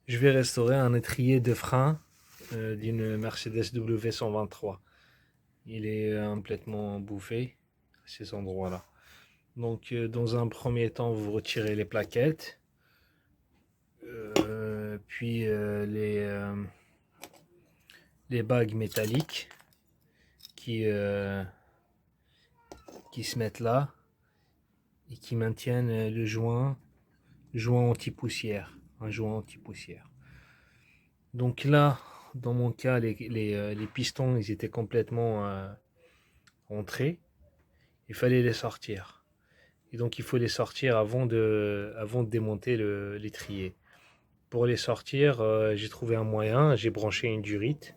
Je vais restaurer un étrier de frein d'une Mercedes W123. Il est complètement bouffé à ces endroits-là. Donc, dans un premier temps, vous retirez les plaquettes, puis les bagues métalliques qui, euh, qui se mettent là et qui maintiennent le joint anti-poussière, un joint anti-poussière. Donc là, dans mon cas, les pistons, ils étaient complètement rentrés. Il fallait les sortir. Et donc il faut les sortir avant de démonter l'étrier. Pour les sortir, j'ai trouvé un moyen. J'ai branché une durite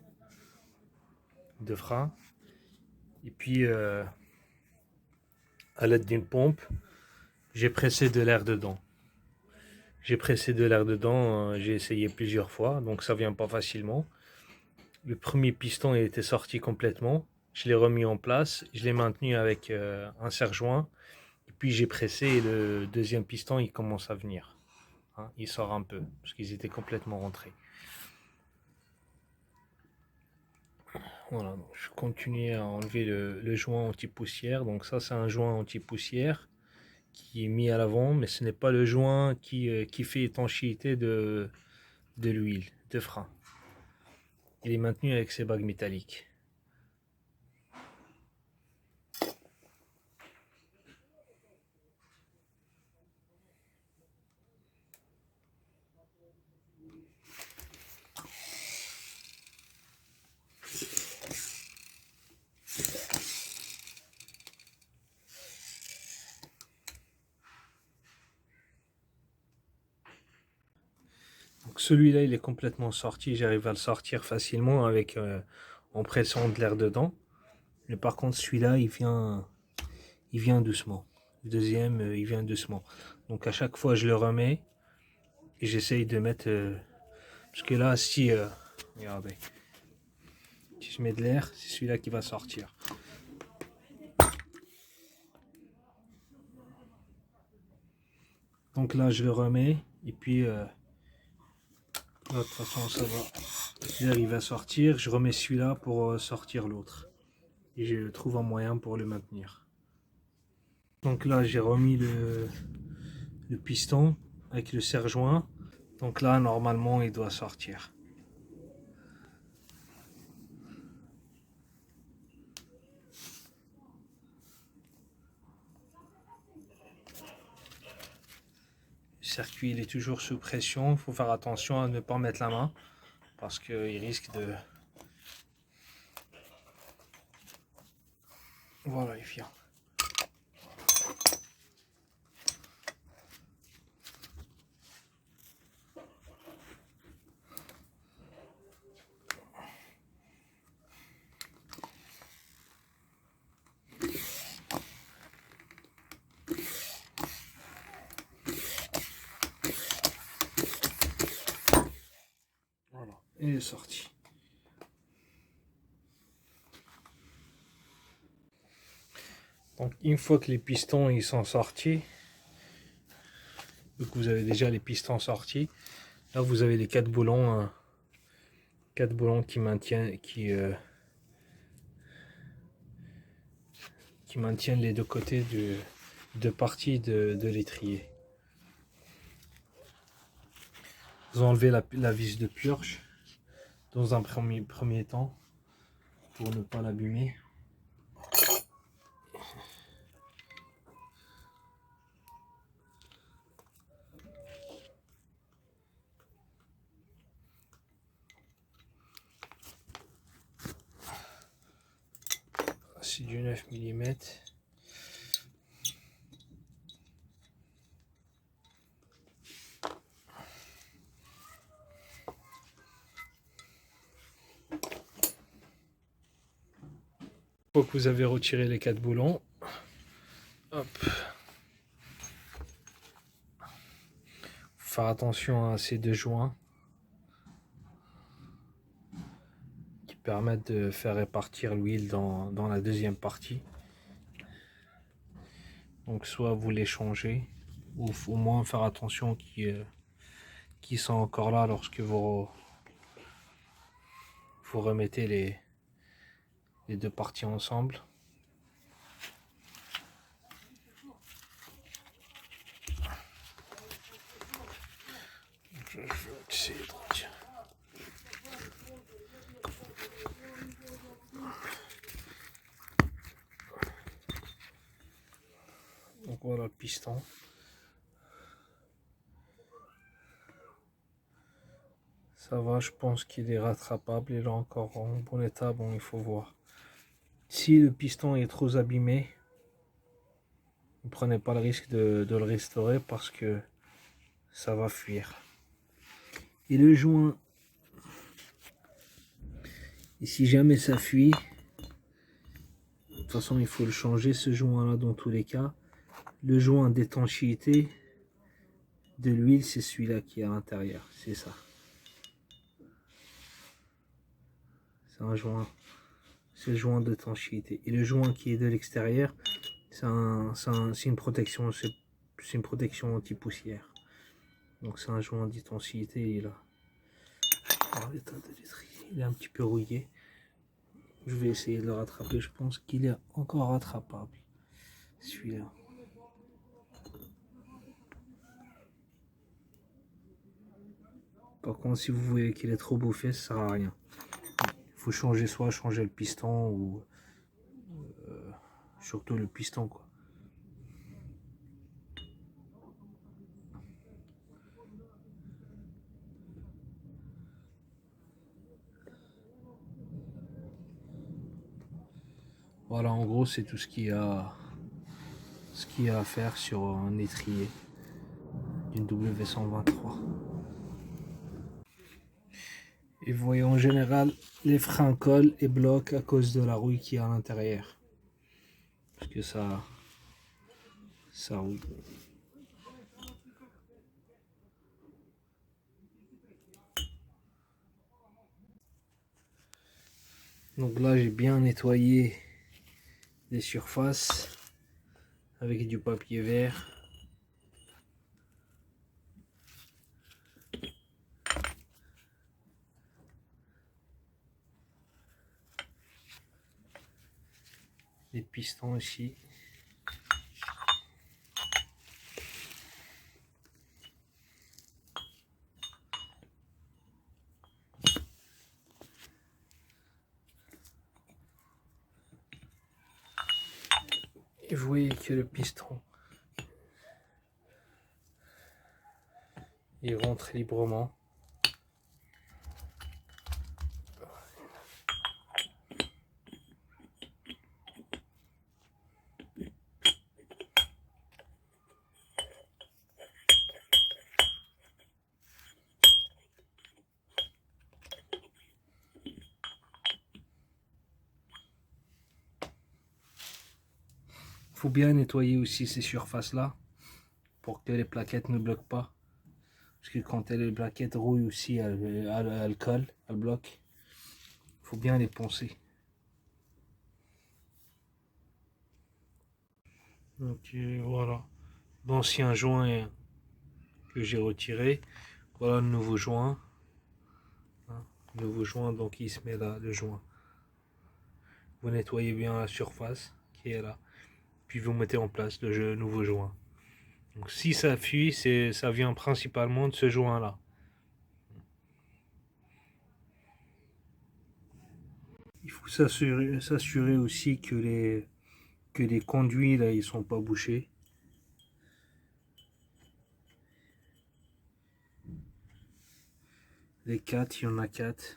de frein. Et puis, à l'aide d'une pompe, j'ai pressé de l'air dedans. J'ai pressé de l'air dedans, j'ai essayé plusieurs fois, donc ça vient pas facilement. Le premier piston il était sorti complètement. Je l'ai remis en place, je l'ai maintenu avec un serre-joint. Et puis j'ai pressé et le deuxième piston il commence à venir. Hein, il sort un peu parce qu'ils étaient complètement rentrés. Voilà, donc je continue à enlever le joint anti-poussière. Donc ça c'est un joint anti-poussière qui est mis à l'avant, mais ce n'est pas le joint qui fait étanchéité de l'huile de frein. Il est maintenu avec ces bagues métalliques. Donc celui-là il est complètement sorti, j'arrive à le sortir facilement avec en pressant de l'air dedans. Mais par contre celui-là il vient doucement. Le deuxième il vient doucement. Donc à chaque fois je le remets et j'essaye de mettre parce que là si regardez, si je mets de l'air, c'est celui-là qui va sortir. Donc là je le remets et puis de toute façon ça va. L'air il va sortir, je remets celui-là pour sortir l'autre. Et je trouve un moyen pour le maintenir. Donc là j'ai remis le piston avec le serre-joint. Donc là normalement il doit sortir. Le circuit il est toujours sous pression, il faut faire attention à ne pas mettre la main parce qu'il risque de... Voilà, il vient. Voilà, il est sorti. Donc une fois que les pistons ils sont sortis, donc vous avez déjà les pistons sortis, là vous avez les quatre boulons qui maintiennent qui maintiennent les deux côtés de parties de l'étrier. Vous enlevez la vis de purge dans un premier temps pour ne pas l'abîmer. C'est du 9 mm. Une fois que vous avez retiré les quatre boulons, hop. Faut faire attention à ces deux joints qui permettent de faire répartir l'huile dans la deuxième partie. Donc soit vous les changez, ou au moins faire attention qui sont encore là lorsque vous remettez les deux parties ensemble. Je vais essayer de retirer. Donc voilà le piston. Ça va, je pense qu'il est rattrapable. Il est encore en bon état. Bon, il faut voir. Si le piston est trop abîmé, ne prenez pas le risque de le restaurer parce que ça va fuir. Et le joint, et si jamais ça fuit, de toute façon il faut le changer ce joint là dans tous les cas. Le joint d'étanchéité de l'huile, c'est celui-là qui est à l'intérieur, c'est ça. C'est un joint, c'est le joint d'étanchéité. Et le joint qui est de l'extérieur, c'est une protection, c'est une protection anti-poussière. Donc c'est un joint d'étanchéité et là. Alors, l'état de l'étrier, il est un petit peu rouillé. Je vais essayer de le rattraper. Je pense qu'il est encore rattrapable. Celui-là. Par contre, si vous voyez qu'il est trop bouffé, ça sert à rien. Il faut changer, soit changer le piston ou surtout le piston quoi. Voilà, en gros, c'est tout ce qu'il y a à faire sur un étrier d'une W123. Et vous voyez, en général, les freins collent et bloquent à cause de la rouille qui est à l'intérieur. Parce que ça rouille. Donc là, j'ai bien nettoyé les surfaces avec du papier vert. Les pistons ici. Et vous voyez que le piston, il rentre librement. Il faut bien nettoyer aussi ces surfaces-là pour que les plaquettes ne bloquent pas. Parce que quand les plaquettes rouillent aussi, elles collent, elles bloquent. Il faut bien les poncer. Donc voilà, l'ancien joint que j'ai retiré. Voilà le nouveau joint. Le nouveau joint, donc il se met là, le joint. Vous nettoyez bien la surface qui est là. Puis vous mettez en place le nouveau joint. Donc si ça fuit, ça vient principalement de ce joint là. Il faut s'assurer aussi que les conduits là ils sont pas bouchés. Les 4, il y en a 4.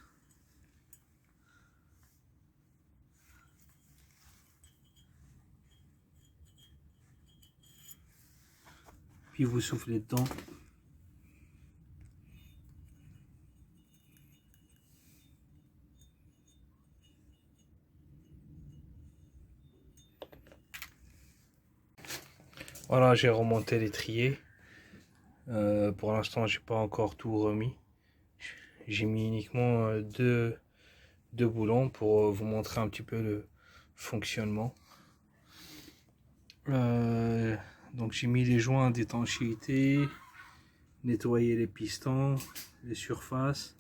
Puis vous soufflez dedans. Voilà, j'ai remonté l'étrier. Pour l'instant, j'ai pas encore tout remis. J'ai mis uniquement deux boulons pour vous montrer un petit peu le fonctionnement. Donc j'ai mis les joints d'étanchéité, nettoyer les pistons, les surfaces,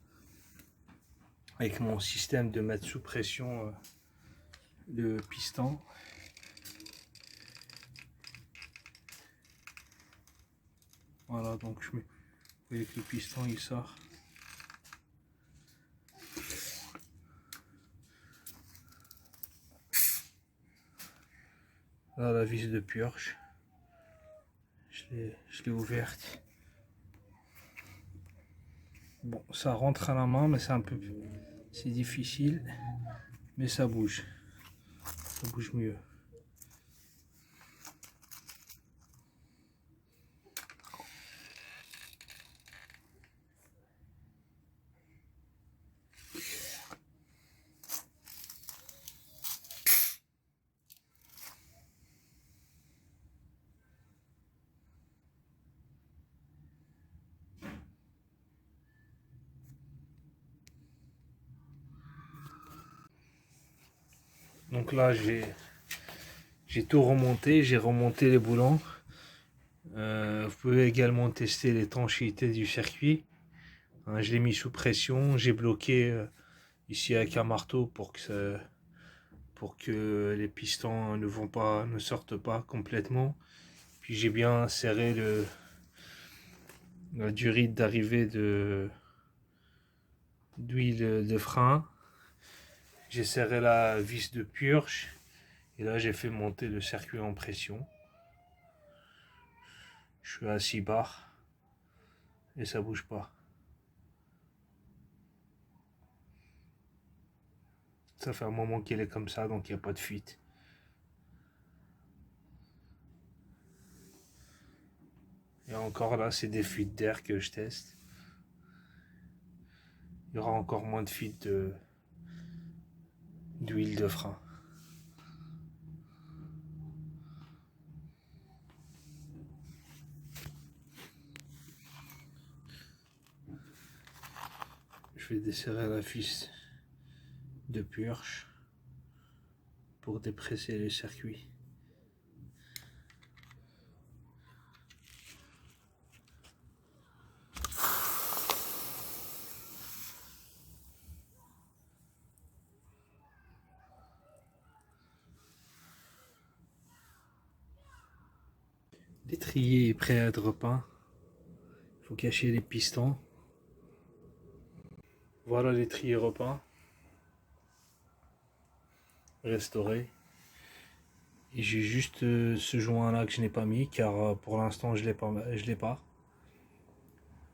avec mon système de mettre sous pression le piston. Voilà, donc je mets, vous voyez que le piston il sort. Là, la vis de purge, je l'ai ouverte. Bon, ça rentre à la main, mais c'est difficile, mais ça bouge mieux. Donc là, j'ai tout remonté, j'ai remonté les boulons. Vous pouvez également tester l'étanchéité du circuit. Hein, je l'ai mis sous pression, j'ai bloqué ici avec un marteau pour que les pistons ne sortent pas complètement. Puis j'ai bien serré la durée d'arrivée d'huile de frein. J'ai serré la vis de purge et là j'ai fait monter le circuit en pression. Je suis à 6 bars et ça bouge pas. Ça fait un moment qu'il est comme ça, donc il n'y a pas de fuite. Et encore là, c'est des fuites d'air que je teste. Il y aura encore moins de fuites d'huile de frein. Je vais desserrer la vis de purge pour dépresser le circuit. L'étrier est prêt à être repeint. Il faut cacher les pistons. Voilà l'étrier repeint, restauré. Et j'ai juste ce joint là que je n'ai pas mis car pour l'instant je l'ai pas.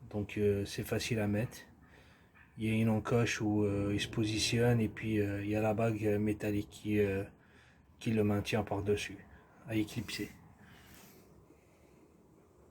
Donc c'est facile à mettre. Il y a une encoche où il se positionne et puis il y a la bague métallique qui le maintient par dessus à éclipser.